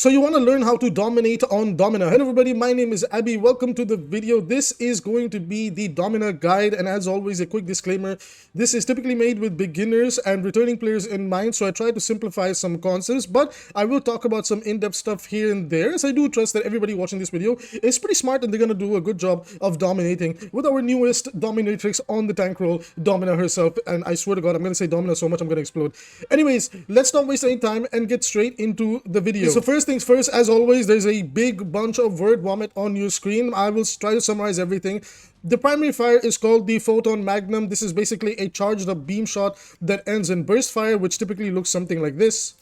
So you want to learn how to dominate on Domina. Hello everybody, my name is Abby. Welcome to the video. This is going to be the Domina guide, and as always, a quick disclaimer. This is typically made with beginners and returning players in mind, so I try to simplify some concepts, but I will talk about some in-depth stuff here and there, as I do trust that everybody watching this video is pretty smart and they're going to do a good job of dominating with our newest dominatrix on the tank roll, Domina herself. And I swear to God, I'm going to say Domina so much I'm going to explode. Anyways, let's not waste any time and get straight into the video. So first things first, as always, there's a big bunch of word vomit on your screen. I will try to summarize everything. The primary fire is called the Photon Magnum. This is basically a charged up beam shot that ends in burst fire, which typically looks something like this.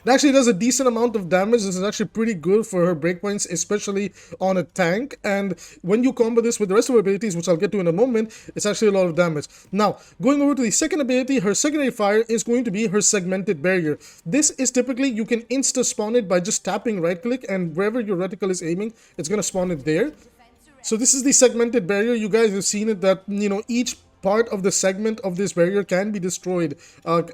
It actually does a decent amount of damage. This is actually pretty good for her breakpoints, especially on a tank. And when you combo this with the rest of her abilities, which I'll get to in a moment, it's actually a lot of damage. Now, going over to the second ability, her secondary fire is going to be her Segmented Barrier. This is typically, you can insta-spawn it by just tapping right-click, and wherever your reticle is aiming, it's going to spawn it there. So this is the Segmented Barrier. You guys have seen it that, each part of the segment of this barrier can be destroyed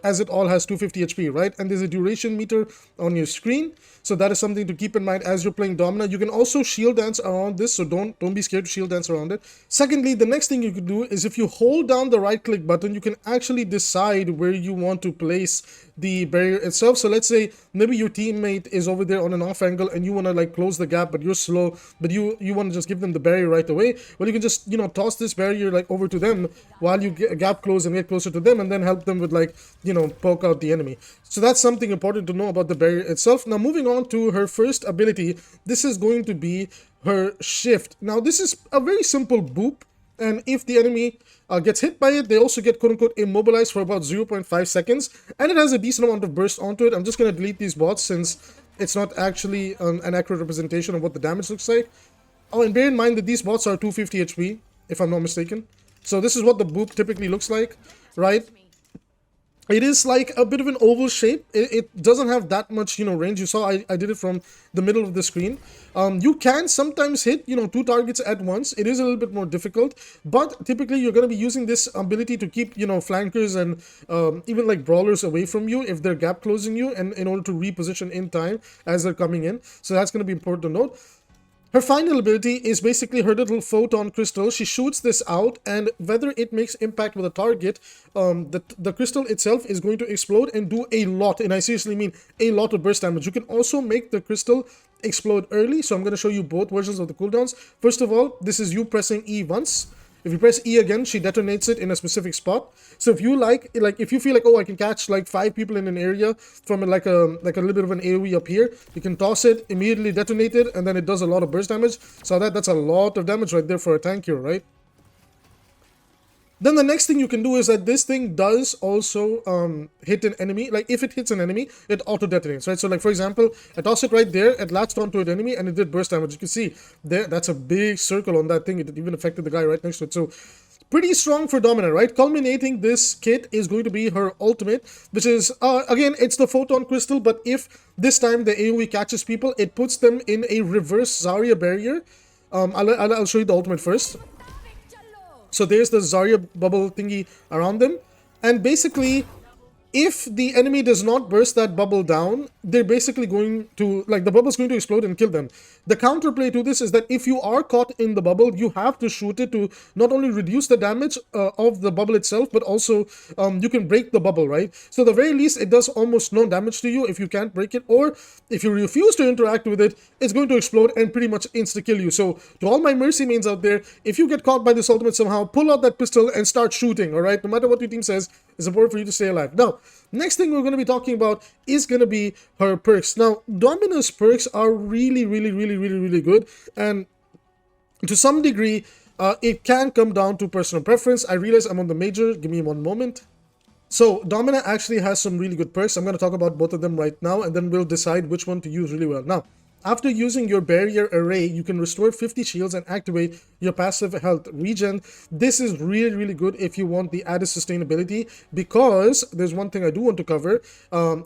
as it all has 250 HP, right? And there's a duration meter on your screen, so that is something to keep in mind as you're playing Domina. You can also shield dance around this, so don't be scared to shield dance around it. Secondly, the next thing you can do is if you hold down the right click button, you can actually decide where you want to place the barrier itself. So let's say maybe your teammate is over there on an off angle and you want to like close the gap, but you're slow, but you want to just give them the barrier right away. Well, you can just toss this barrier like over to them while you get gap close and get closer to them, and then help them with like poke out the enemy. So that's something important to know about the barrier itself. Now moving on to her first ability, this is going to be her shift. Now this is a very simple boop, and if the enemy gets hit by it, they also get quote-unquote immobilized for about 0.5 seconds, and it has a decent amount of burst onto it. I'm just going to delete these bots since it's not actually an accurate representation of what the damage looks like. Oh, and bear in mind that these bots are 250 HP, if I'm not mistaken. So this is what the boop typically looks like, right? It is like a bit of an oval shape. It doesn't have that much, range. You saw I did it from the middle of the screen. You can sometimes hit, 2 targets at once. It is a little bit more difficult, but typically you're going to be using this ability to keep, flankers and even like brawlers away from you if they're gap closing you, and in order to reposition in time as they're coming in. So that's going to be important to note. Her final ability is basically her little photon crystal. She shoots this out, and whether it makes impact with a target, the crystal itself is going to explode and do a lot, and I seriously mean a lot of burst damage. You can also make the crystal explode early, so I'm going to show you both versions of the cooldowns. First of all, this is you pressing E once. If you press E again, she detonates it in a specific spot. So if you if you feel like, oh, I can catch like 5 people in an area from like a little bit of an AoE up here, you can toss it, immediately detonate it, and then it does a lot of burst damage. So that's a lot of damage right there for a tank hero, right? Then the next thing you can do is that this thing does also hit an enemy. Like if it hits an enemy, it auto detonates, right? So like for example, I toss it right there, it latched onto an enemy and it did burst damage. You can see there, that's a big circle on that thing. It even affected the guy right next to it. So pretty strong for Domina, right? Culminating this kit is going to be her ultimate, which is, again, it's the Photon Crystal, but if this time the AoE catches people, it puts them in a reverse Zarya barrier. I'll show you the ultimate first. So there's the Zarya bubble thingy around them, and basically if the enemy does not burst that bubble down, they're basically going to, like, the bubble's going to explode and kill them. The counterplay to this is that if you are caught in the bubble, you have to shoot it to not only reduce the damage of the bubble itself, but also you can break the bubble, right? So at the very least, it does almost no damage to you if you can't break it, or if you refuse to interact with it, it's going to explode and pretty much insta-kill you. So to all my Mercy mains out there, if you get caught by this ultimate somehow, pull out that pistol and start shooting, all right? No matter what your team says, it's important for you to stay alive. Now, next thing we're going to be talking about is going to be her perks. Now, Domina's perks are really good, and to some degree, it can come down to personal preference. I realize I'm on the major. Give me one moment. So, Domina actually has some really good perks. I'm going to talk about both of them right now, and then we'll decide which one to use really well. Now, after using your barrier array, you can restore 50 shields and activate your passive health regen. This is really good if you want the added sustainability, because there's one thing I do want to cover.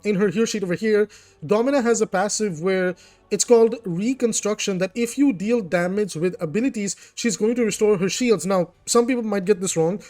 In her hero sheet over here, Domina has a passive where it's called Reconstruction, that if you deal damage with abilities, she's going to restore her shields. Now, some people might get this wrong.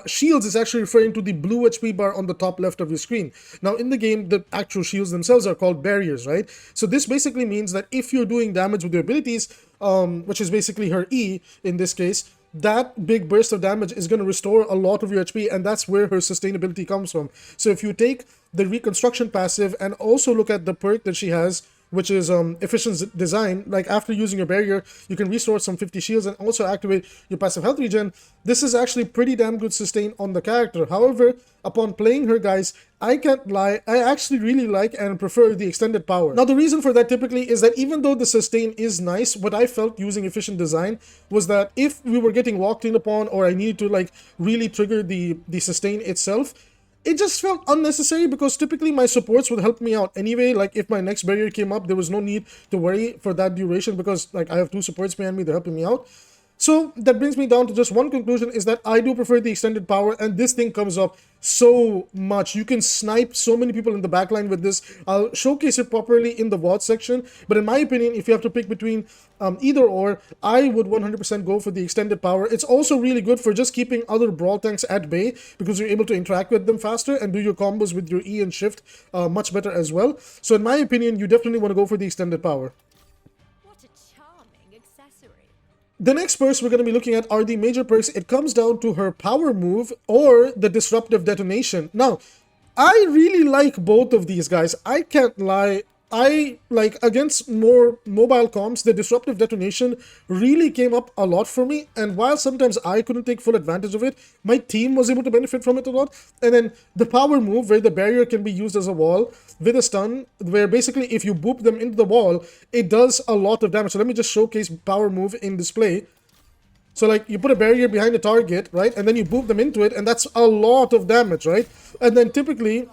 Shields is actually referring to the blue HP bar on the top left of your screen. Now, in the game, the actual shields themselves are called barriers, right? So this basically means that if you're doing damage with your abilities, which is basically her E in this case, that big burst of damage is going to restore a lot of your HP, and that's where her sustainability comes from. So if you take the Reconstruction passive and also look at the perk that she has, which is efficient design, like after using your barrier, you can restore some 50 shields and also activate your passive health regen. This is actually pretty damn good sustain on the character. However, upon playing her, guys, I can't lie, I actually really like and prefer the extended power. Now, the reason for that typically is that even though the sustain is nice, what I felt using efficient design was that if we were getting walked in upon, or I needed to like really trigger the sustain itself, it just felt unnecessary, because typically my supports would help me out anyway. Like if my next barrier came up, there was no need to worry for that duration, because like I have 2 supports behind me, they're helping me out. So that brings me down to just one conclusion, is that I do prefer the extended power, and this thing comes up so much. You can snipe so many people in the backline with this. I'll showcase it properly in the VOD section, but in my opinion, if you have to pick between either or, I would 100% go for the extended power. It's also really good for just keeping other brawl tanks at bay, because you're able to interact with them faster and do your combos with your E and shift much better as well. So in my opinion, you definitely want to go for the extended power. The next perks we're going to be looking at are the major perks. It comes down to her power move or the disruptive detonation. Now, I really like both of these, guys. I can't lie. I like, against more mobile comps, the disruptive detonation really came up a lot for me, and while sometimes I couldn't take full advantage of it, my team was able to benefit from it a lot. And then the power move, where the barrier can be used as a wall with a stun, where basically if you boop them into the wall, it does a lot of damage. So let me just showcase power move in display. So like you put a barrier behind the target, right, and then you boop them into it, and that's a lot of damage, right? And then typically,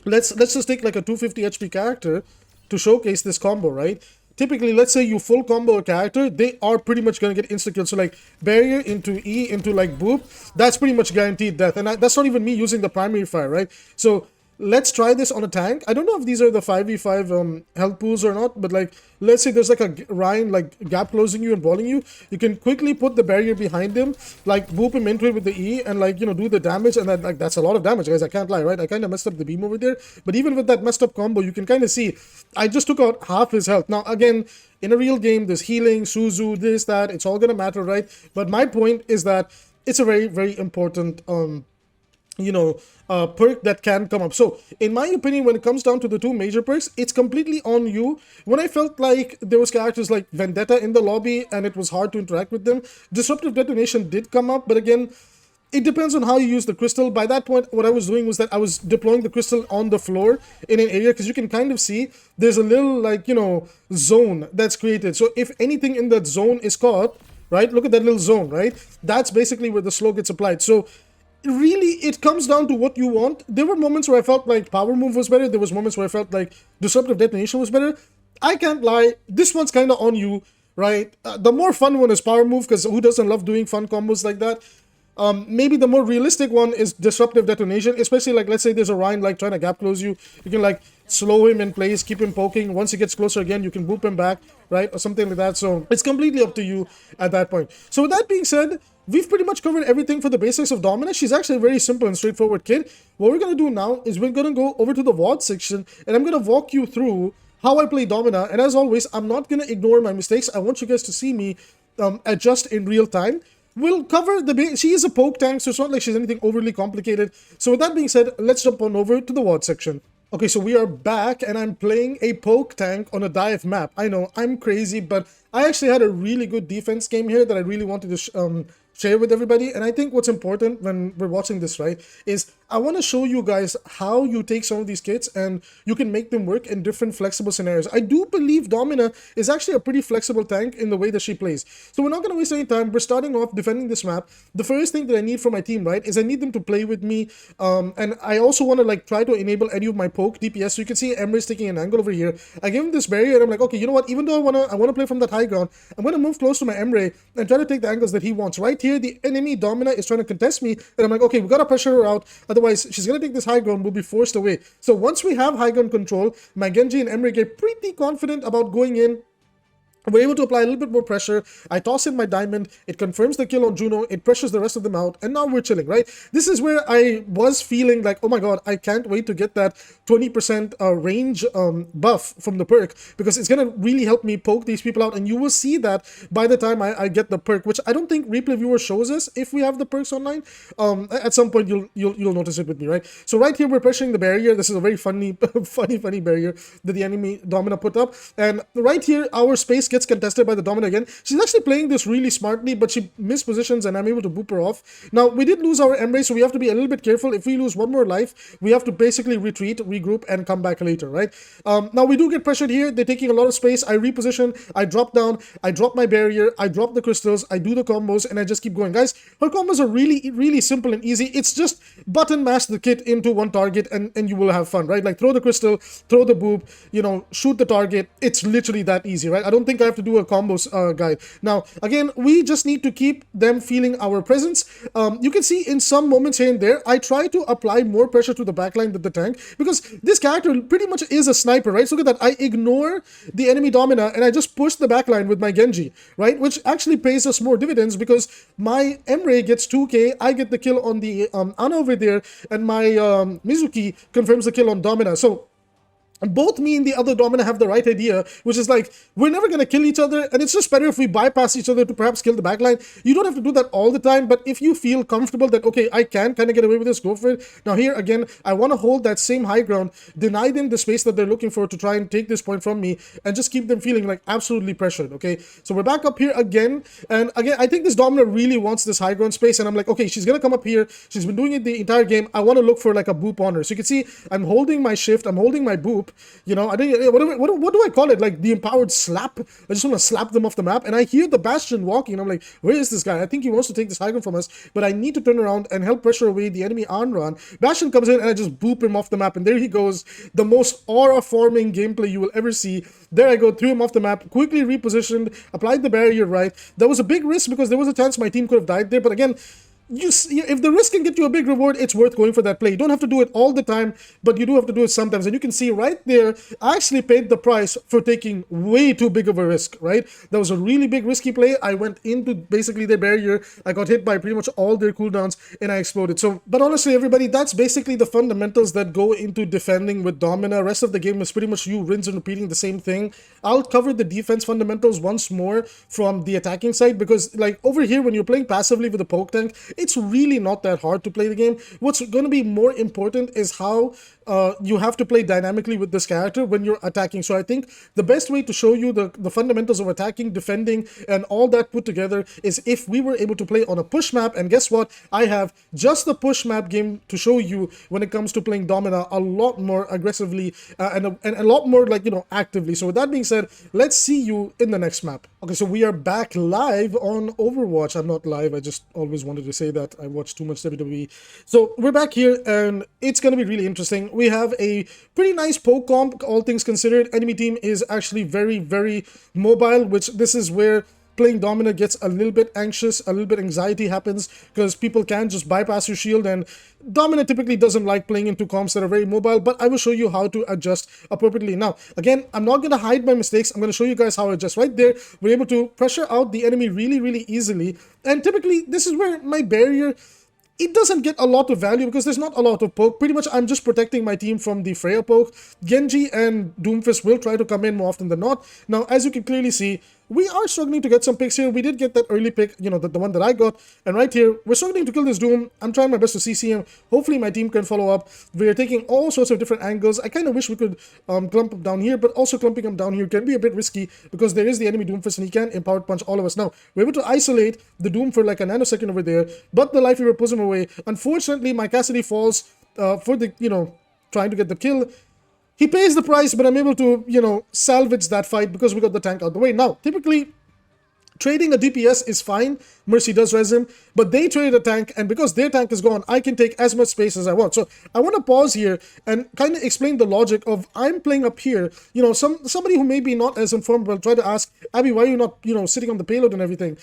let's just take like a 250 HP character to showcase this combo, right? Typically, let's say you full combo a character, they are pretty much going to get insta-kill. So like barrier into E into like boop, that's pretty much guaranteed death. And that's not even me using the primary fire, right? So let's try this on a tank. I don't know if these are the 5v5 health pools or not, but like, let's say there's like a Ryan like gap closing you and balling you. You can quickly put the barrier behind him, like boop him into it with the E and like, you know, do the damage. And then like, that's a lot of damage, guys. I can't lie, right? I kind of messed up the beam over there. But even with that messed up combo, you can kind of see, I just took out half his health. Now, again, in a real game, there's healing, Suzu, this, that, it's all going to matter, right? But my point is that it's a very, very important, perk that can come up. So in my opinion, when it comes down to the 2 major perks, it's completely on you. When I felt like there was characters like Vendetta in the lobby and it was hard to interact with them, disruptive detonation did come up, but again, it depends on how you use the crystal. By that point, what I was doing was that I was deploying the crystal on the floor in an area, because you can kind of see there's a little like, zone that's created. So if anything in that zone is caught, right, look at that little zone, right? That's basically where the slow gets applied. So really, it comes down to what you want. There were moments where I felt like power move was better. There was moments where I felt like disruptive detonation was better. I can't lie. This one's kind of on you, right? The more fun one is power move, because who doesn't love doing fun combos like that? Maybe the more realistic one is disruptive detonation, especially like, let's say there's a Ryan like trying to gap close you. You can like slow him in place, keep him poking. Once he gets closer again, you can boop him back, right? Or something like that. So it's completely up to you at that point. So with that being said, we've pretty much covered everything for the basics of Domina. She's actually a very simple and straightforward kid. What we're going to do now is we're going to go over to the VOD section, and I'm going to walk you through how I play Domina. And as always, I'm not going to ignore my mistakes. I want you guys to see me adjust in real time. We'll cover she is a poke tank, so it's not like she's anything overly complicated. So with that being said, let's jump on over to the VOD section. Okay, so we are back, and I'm playing a poke tank on a dive map. I know, I'm crazy, but I actually had a really good defense game here that I really wanted to share with everybody. And I think what's important when we're watching this, right, is I want to show you guys how you take some of these kits and you can make them work in different flexible scenarios. I do believe Domina is actually a pretty flexible tank in the way that she plays. So we're not going to waste any time. We're starting off defending this map. The first thing that I need for my team, right, is I need them to play with me. And I also want to like try to enable any of my poke DPS. So you can see 𝐓𝐖𝐈𝐓𝐄𝐇 taking an angle over here. I give him this barrier and I'm like, okay, you know what? Even though I want to play from that high ground, I'm going to move close to my 𝐓𝐖𝐈𝐓𝐄𝐇 and try to take the angles that he wants. Right here, the enemy Domina is trying to contest me, and I'm like, okay, we gotta pressure her out, otherwise she's gonna take this high ground, we'll be forced away. So once we have high ground control, my Genji and Emre get pretty confident about going in. We're able to apply a little bit more pressure. I toss in my diamond. It confirms the kill on Juno. It pressures the rest of them out. And now we're chilling, right? This is where I was feeling like, oh my god, I can't wait to get that 20% range buff from the perk, because it's going to really help me poke these people out. And you will see that by the time I get the perk, which I don't think replay viewer shows us if we have the perks online. At some point, you'll notice it with me, right? So right here, we're pressuring the barrier. This is a very funny barrier that the enemy Domina put up. And right here, our space gets contested by the Domina again. She's actually playing this really smartly, but she mispositions and I'm able to boop her off. Now, we did lose our Emre, so we have to be a little bit careful. If we lose one more life, we have to basically retreat, regroup, and come back later, right? Now, we do get pressured here. They're taking a lot of space. I reposition, I drop down, I drop my barrier, I drop the crystals, I do the combos, and I just keep going. Guys, her combos are really, really simple and easy. It's just button mash the kit into one target and you will have fun, right? Like throw the crystal, throw the boop, you know, shoot the target. It's literally that easy, right? I don't think I have to do a combos guide. Now, again, we just need to keep them feeling our presence. You can see in some moments here and there, I try to apply more pressure to the backline than the tank, because this character pretty much is a sniper, right? So look at that. I ignore the enemy Domina and I just push the backline with my Genji, right? Which actually pays us more dividends because my Emre gets 2k, I get the kill on the Ana over there, and my Mizuki confirms the kill on Domina. So both me and the other Domina have the right idea, which is like, we're never going to kill each other, and it's just better if we bypass each other to perhaps kill the backline. You don't have to do that all the time, but if you feel comfortable that, okay, I can kind of get away with this, go for it. Now here, again, I want to hold that same high ground, deny them the space that they're looking for to try and take this point from me, and just keep them feeling like absolutely pressured, okay? So we're back up here again, and again, I think this Domina really wants this high ground space, and I'm like, okay, she's going to come up here. She's been doing it the entire game. I want to look for like a boop on her. So you can see, I'm holding my shift, I'm holding my boop. You know, I think, what do I call it? Like the empowered slap. I just want to slap them off the map. And I hear the Bastion walking. And I'm like, where is this guy? I think he wants to take this high ground from us. But I need to turn around and help pressure away the enemy Anran. Bastion comes in and I just boop him off the map. And there he goes. The most aura-forming gameplay you will ever see. There I go, threw him off the map, quickly repositioned, applied the barrier right. That was a big risk because there was a chance my team could have died there. But again, if the risk can get you a big reward, it's worth going for that play. You don't have to do it all the time, but you do have to do it sometimes. And you can see right there, I actually paid the price for taking way too big of a risk, right? That was a really big risky play. I went into basically their barrier. I got hit by pretty much all their cooldowns and I exploded. So, but honestly, everybody, that's basically the fundamentals that go into defending with Domina. Rest of the game is pretty much you rinse and repeating the same thing. I'll cover the defense fundamentals once more from the attacking side, because like over here, when you're playing passively with a poke tank, it's really not that hard to play the game. What's going to be more important is how you have to play dynamically with this character when you're attacking. So I think the best way to show you the fundamentals of attacking, defending, and all that put together is if we were able to play on a push map. And guess what? I have just the push map game to show you when it comes to playing Domina a lot more aggressively and a lot more, like, you know, actively. So with that being said, let's see you in the next map. Okay, so we are back live on Overwatch. I'm not live. I just always wanted to say that. I watch too much WWE. So we're back here and it's going to be really interesting. We have a pretty nice poke comp, all things considered. Enemy team is actually very, very mobile, which this is where playing Domina gets a little bit anxious, a little bit anxiety happens because people can just bypass your shield, and Domina typically doesn't like playing into comps that are very mobile, but I will show you how to adjust appropriately. Now, again, I'm not going to hide my mistakes. I'm going to show you guys how I adjust. Right there, we're able to pressure out the enemy really, really easily, and typically this is where my barrier, it doesn't get a lot of value because there's not a lot of poke. Pretty much I'm just protecting my team from the Freya poke. Genji and Doomfist will try to come in more often than not. Now, as you can clearly see, we are struggling to get some picks here. We did get that early pick, you know, the one that I got. And right here, we're struggling to kill this Doom. I'm trying my best to CC him. Hopefully my team can follow up. We're taking all sorts of different angles. I kind of wish we could clump him down here, but also clumping him down here can be a bit risky because there is the enemy Doomfist and he can empowered punch all of us. Now, we're able to isolate the Doom for like a nanosecond over there, but the Life Weaver pulls him away. Unfortunately, my Cassidy falls for the, you know, trying to get the kill. He pays the price, but I'm able to, you know, salvage that fight because we got the tank out the way. Now, typically, trading a DPS is fine. Mercy does res him, but they traded a tank, and because their tank is gone, I can take as much space as I want. So I want to pause here and kind of explain the logic of I'm playing up here. You know, somebody who may be not as informed will try to ask, Abby, why are you not, you know, sitting on the payload and everything?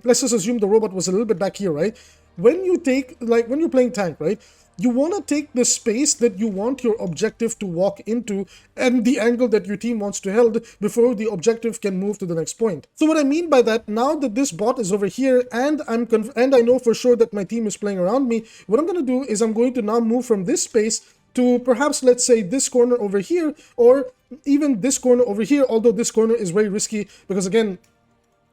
Let's just assume the robot was a little bit back here, right? When you take, like, when you're playing tank, right? You want to take the space that you want your objective to walk into and the angle that your team wants to hold before the objective can move to the next point. So what I mean by that, now that this bot is over here and I know for sure that my team is playing around me, what I'm going to do is I'm going to now move from this space to perhaps, let's say, this corner over here, or even this corner over here, although this corner is very risky because, again,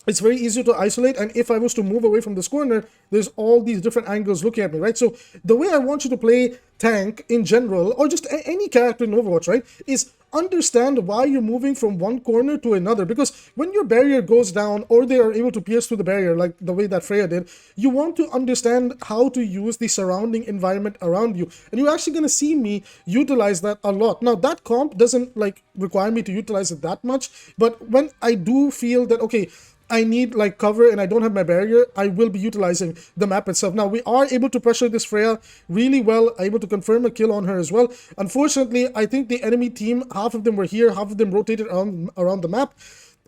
it's very easy to isolate, and if I was to move away from this corner, there's all these different angles looking at me, right? So the way I want you to play tank in general, or just any character in Overwatch, right, is understand why you're moving from one corner to another. Because when your barrier goes down, or they are able to pierce through the barrier like the way that Freya did, you want to understand how to use the surrounding environment around you, and you're actually going to see me utilize that a lot. Now that comp doesn't like require me to utilize it that much, but when I do feel that, okay, I need like cover and I don't have my barrier, I will be utilizing the map itself. Now we are able to pressure this Freya really well, able to confirm a kill on her as well. Unfortunately, I think the enemy team, half of them were here, half of them rotated around the map.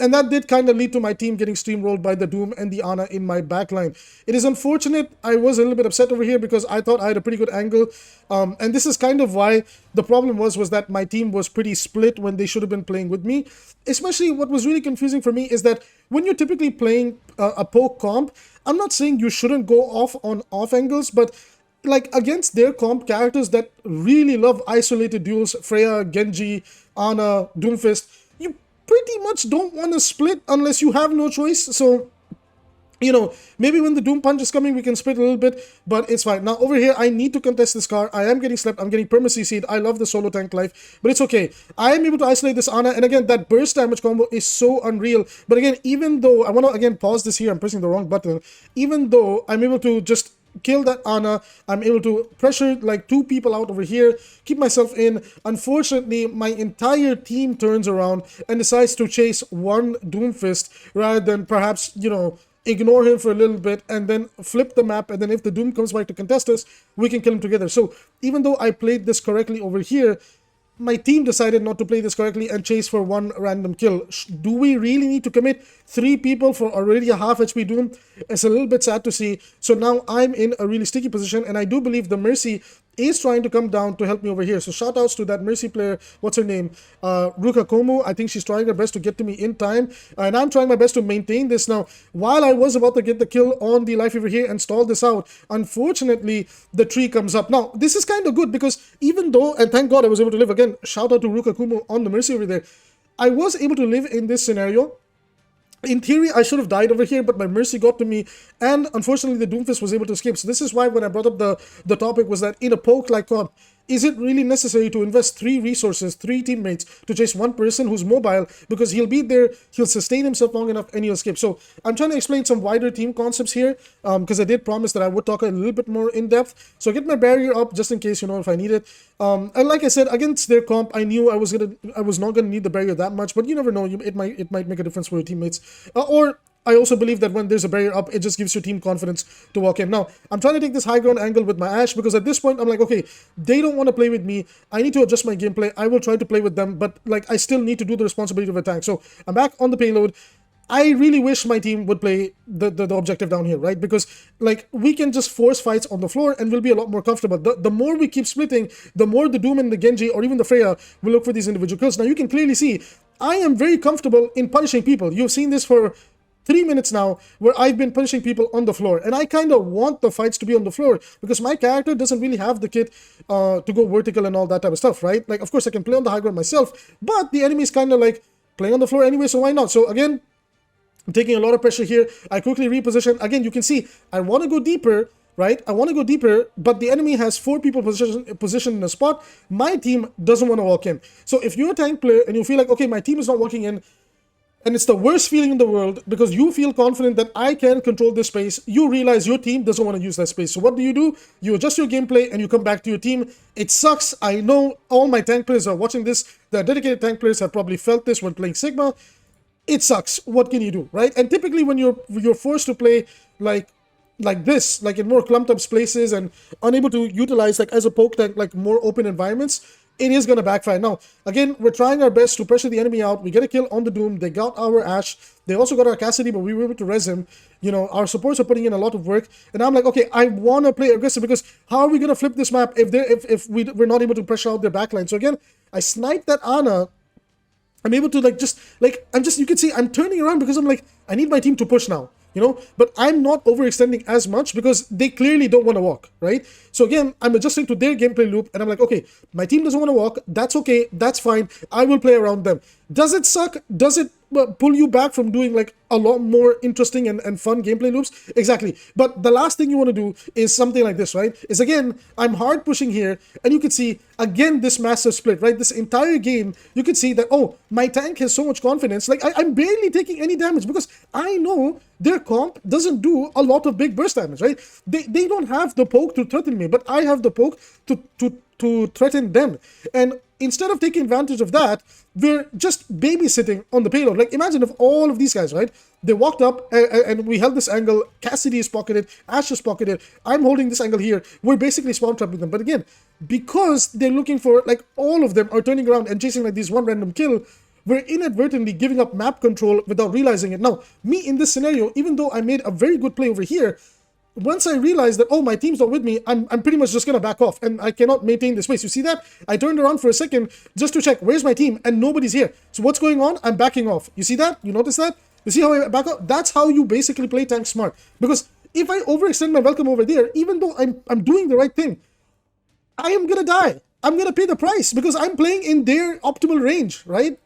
And that did kind of lead to my team getting steamrolled by the Doom and the Ana in my backline. It is unfortunate. I was a little bit upset over here because I thought I had a pretty good angle. And this is kind of why the problem was that my team was pretty split when they should have been playing with me. Especially what was really confusing for me is that when you're typically playing a poke comp, I'm not saying you shouldn't go off on off angles, but like against their comp characters that really love isolated duels, Freya, Genji, Ana, Doomfist, you pretty much don't want to split unless you have no choice. So, you know, maybe when the Doom Punch is coming, we can split a little bit, but it's fine. Now, over here, I need to contest this car. I am getting slept. I'm getting perma-CC'd. I love the solo tank life, but it's okay. I am able to isolate this Ana, and again, that burst damage combo is so unreal. But again, even though, I want to, again, pause this here. I'm pressing the wrong button. Even though I'm able to just kill that Ana, I'm able to pressure like 2 people out over here, keep myself in. Unfortunately, my entire team turns around and decides to chase one Doomfist rather than perhaps, you know, ignore him for a little bit and then flip the map, and then if the Doom comes back to contest us, we can kill him together. So even though I played this correctly over here, my team decided not to play this correctly and chase for one random kill. Do we really need to commit 3 people for already a half HP Doom? It's a little bit sad to see. So now I'm in a really sticky position, and I do believe the Mercy is trying to come down to help me over here. So shout outs to that Mercy player, what's her name, 𝐒𝐿𝐻𝐿𝐻. I think she's trying her best to get to me in time, and I'm trying my best to maintain this. Now, while I was about to get the kill on the life over here and stall this out, unfortunately the tree comes up. Now this is kind of good because even though, and thank God I was able to live, again shout out to 𝐒𝐿𝐻𝐿𝐻 on the Mercy over there, I was able to live in this scenario. In theory, I should have died over here, but my Mercy got to me, and unfortunately the Doomfist was able to escape. So this is why when I brought up the topic was that in a poke like comp, is it really necessary to invest 3 resources, 3 teammates to chase one person who's mobile, because he'll be there, he'll sustain himself long enough, and he'll escape? So I'm trying to explain some wider team concepts here, because I did promise that I would talk a little bit more in depth. So get my barrier up just in case, you know, if I need it. And like I said, against their comp, I knew I was not gonna need the barrier that much, but you never know. It might make a difference for your teammates, or I also believe that when there's a barrier up, it just gives your team confidence to walk in. Now, I'm trying to take this high ground angle with my Ashe because at this point, I'm like, okay, they don't want to play with me. I need to adjust my gameplay. I will try to play with them, but like I still need to do the responsibility of a tank. So I'm back on the payload. I really wish my team would play the objective down here, right? Because like we can just force fights on the floor and we'll be a lot more comfortable. The more we keep splitting, the more the Doom and the Genji or even the Freya will look for these individual kills. Now you can clearly see I am very comfortable in punishing people. You've seen this for 3 minutes now where I've been punishing people on the floor, and I kind of want the fights to be on the floor because my character doesn't really have the kit to go vertical and all that type of stuff, right? Like, of course I can play on the high ground myself, but the enemy is kind of like playing on the floor anyway, so why not? So again, I'm taking a lot of pressure here. I quickly reposition. Again, you can see I want to go deeper, right? I want to go deeper, but the enemy has 4 people positioned in a spot. My team doesn't want to walk in. So if you're a tank player and you feel like, okay, my team is not walking in, and it's the worst feeling in the world because you feel confident that I can control this space, you realize your team doesn't want to use that space. So what do? You adjust your gameplay and you come back to your team. It sucks. I know all my tank players are watching this. The dedicated tank players have probably felt this when playing Sigma. it sucks. What can you do, right? And typically when you're forced to play like this, like in more clumped up places and unable to utilize like as a poke tank, like more open environments, it is going to backfire. Now, again, we're trying our best to pressure the enemy out. We get a kill on the Doom. They got our Ashe. They also got our Cassidy, but we were able to res him. You know, our supports are putting in a lot of work. And I'm like, okay, I want to play aggressive because how are we going to flip this map if we're not able to pressure out their backline? So again, I sniped that Ana. I'm able to you can see I'm turning around because I'm like, I need my team to push now, you know, but I'm not overextending as much because they clearly don't want to walk, right? So again, I'm adjusting to their gameplay loop and I'm like, okay, my team doesn't want to walk. That's okay. That's fine. I will play around them. Does it suck? Does it pull you back from doing like a lot more interesting and fun gameplay loops? Exactly. But the last thing you want to do is something like this, right? Is again, I'm hard pushing here and you can see again this massive split, right? This entire game, you can see that, oh, my tank has so much confidence. Like I'm barely taking any damage because I know their comp doesn't do a lot of big burst damage, right? They don't have the poke to threaten me, but I have the poke to threaten them. And instead of taking advantage of that, we're just babysitting on the payload. Like imagine if all of these guys, right? They walked up and we held this angle. Cassidy is pocketed, Ashe is pocketed. I'm holding this angle here. We're basically spawn trapping them. But again, because they're looking for, like all of them are turning around and chasing like this one random kill, we're inadvertently giving up map control without realizing it. Now, me in this scenario, even though I made a very good play over here, once I realized that, oh, my team's not with me, I'm pretty much just going to back off and I cannot maintain this space. You see that? I turned around for a second just to check, where's my team? And nobody's here. So what's going on? I'm backing off. You see that? You notice that? You see how I back off? That's how you basically play tank smart. Because if I overextend my welcome over there, even though I'm doing the right thing, I am going to die. I'm going to pay the price because I'm playing in their optimal range, right?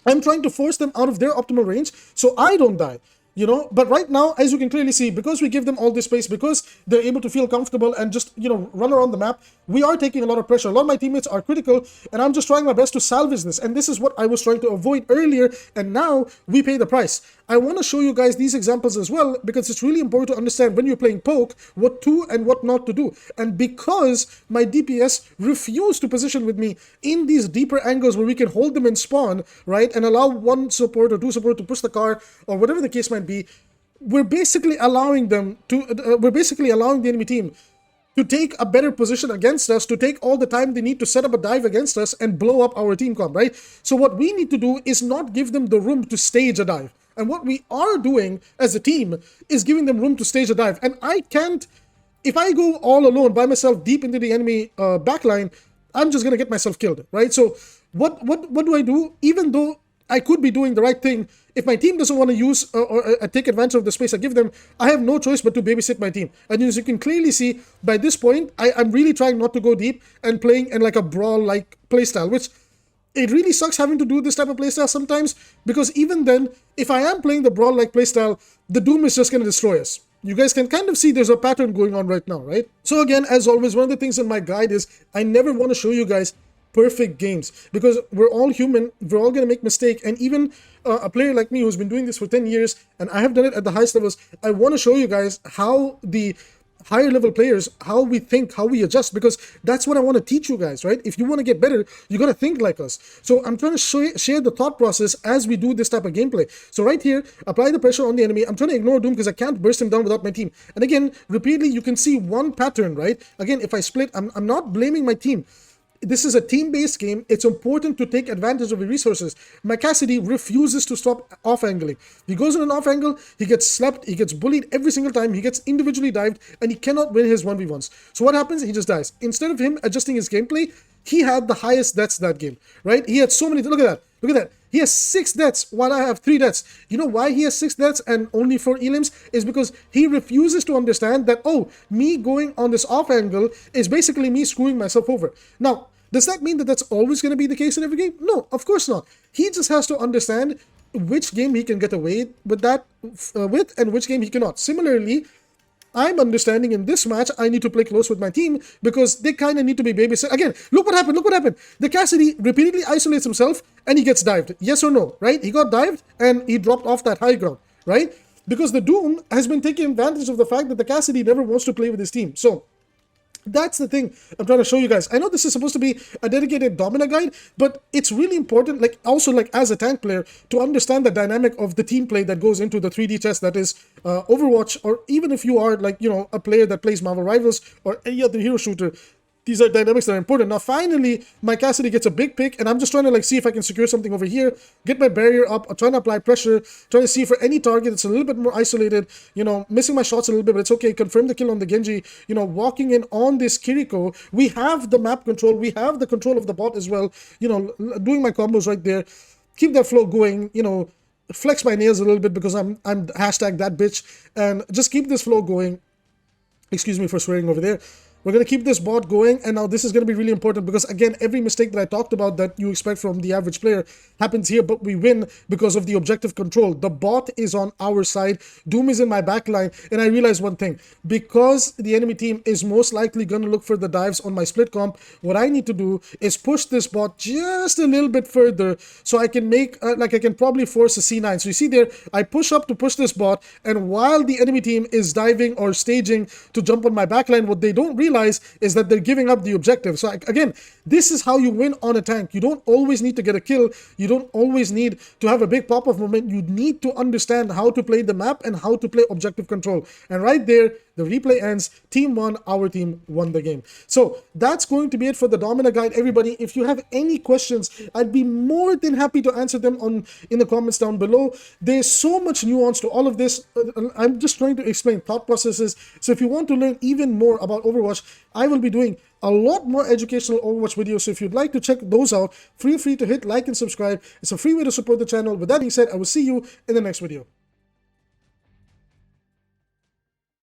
I'm trying to force them out of their optimal range so I don't die. You know, but right now, as you can clearly see, because we give them all this space, because they're able to feel comfortable and just, you know, run around the map, we are taking a lot of pressure. A lot of my teammates are critical, and I'm just trying my best to salvage this. And this is what I was trying to avoid earlier, and now we pay the price. I want to show you guys these examples as well, because it's really important to understand when you're playing poke, what to and what not to do. And because my DPS refused to position with me in these deeper angles where we can hold them in spawn, right, and allow one support or two support to push the car, or whatever the case might be, we're basically allowing them to allowing the enemy team to take a better position against us, to take all the time they need to set up a dive against us and blow up our team comp, right? So what we need to do is not give them the room to stage a dive. And what we are doing as a team is giving them room to stage a dive. And I can't, if I go all alone by myself deep into the enemy backline, I'm just gonna get myself killed, right? So what do I do? Even though I could be doing the right thing, if my team doesn't want to use or take advantage of the space I give them, I have no choice but to babysit my team. And as you can clearly see, by this point, I'm really trying not to go deep and playing in like a brawl-like playstyle, which it really sucks having to do this type of playstyle sometimes, because even then, if I am playing the brawl-like playstyle, the Doom is just going to destroy us. You guys can kind of see there's a pattern going on right now, right? So again, as always, one of the things in my guide is I never want to show you guys perfect games, because we're all human, we're all going to make mistakes, and even a player like me who's been doing this for 10 years, and I have done it at the highest levels, I want to show you guys how the higher level players, how we think, how we adjust, because that's what I want to teach you guys, right? If you want to get better, you got to think like us. So I'm trying to share the thought process as we do this type of gameplay. So right here, apply the pressure on the enemy. I'm trying to ignore Doom because I can't burst him down without my team. And again, repeatedly, you can see one pattern, right? Again, if I split, I'm not blaming my team. This is a team-based game. It's important to take advantage of the resources. My Cassidy refuses to stop off-angling. He goes in an off-angle, he gets slapped, he gets bullied every single time, he gets individually dived, and he cannot win his 1v1s. So what happens? He just dies. Instead of him adjusting his gameplay, he had the highest deaths that game, right? He had so many, look at that, look at that. He has 6 deaths while I have 3 deaths. You know why he has 6 deaths and only 4 elims? Is because he refuses to understand that, oh, me going on this off angle is basically me screwing myself over. Now, does that mean that that's always going to be the case in every game? No, of course not. He just has to understand which game he can get away with that with and which game he cannot. Similarly, I'm understanding in this match, I need to play close with my team because they kind of need to be babysit. Again, look what happened, look what happened. The Cassidy repeatedly isolates himself and he gets dived. Yes or no, right? He got dived and he dropped off that high ground, right? Because the Doom has been taking advantage of the fact that the Cassidy never wants to play with his team. So That's the thing I'm trying to show you guys. I know this is supposed to be a dedicated Domina guide, but it's really important, like also like as a tank player, to understand the dynamic of the team play that goes into the 3D chess that is Overwatch, or even if you are like, you know, a player that plays Marvel Rivals or any other hero shooter. These are dynamics that are important. Now, finally, my Cassidy gets a big pick, and I'm just trying to like see if I can secure something over here, get my barrier up, I'm trying to apply pressure, trying to see for any target that's a little bit more isolated, you know, missing my shots a little bit, but it's okay. Confirm the kill on the Genji, you know, walking in on this Kiriko. We have the map control, we have the control of the bot as well, you know, doing my combos right there. Keep that flow going, you know, flex my nails a little bit because I'm hashtag that bitch, and just keep this flow going. Excuse me for swearing over there. We're going to keep this bot going, and now this is going to be really important because, again, every mistake that I talked about that you expect from the average player happens here, but we win because of the objective control. The bot is on our side, Doom is in my backline, and I realized one thing. Because the enemy team is most likely going to look for the dives on my split comp, what I need to do is push this bot just a little bit further so I can make, like I can probably force a C9. So you see there, I push up to push this bot, and while the enemy team is diving or staging to jump on my backline, what they don't realize is that they're giving up the objective. So again, this is how you win on a tank. You don't always need to get a kill. You don't always need to have a big pop-off moment. You need to understand how to play the map and how to play objective control. And right there, the replay ends. Team won. Our team won the game. So that's going to be it for the Domina guide, everybody. If you have any questions, I'd be more than happy to answer them in the comments down below. There's so much nuance to all of this. I'm just trying to explain thought processes. So if you want to learn even more about Overwatch, I will be doing a lot more educational Overwatch videos. So if you'd like to check those out, feel free to hit like and subscribe. It's a free way to support the channel. With that being said, I will see you in the next video.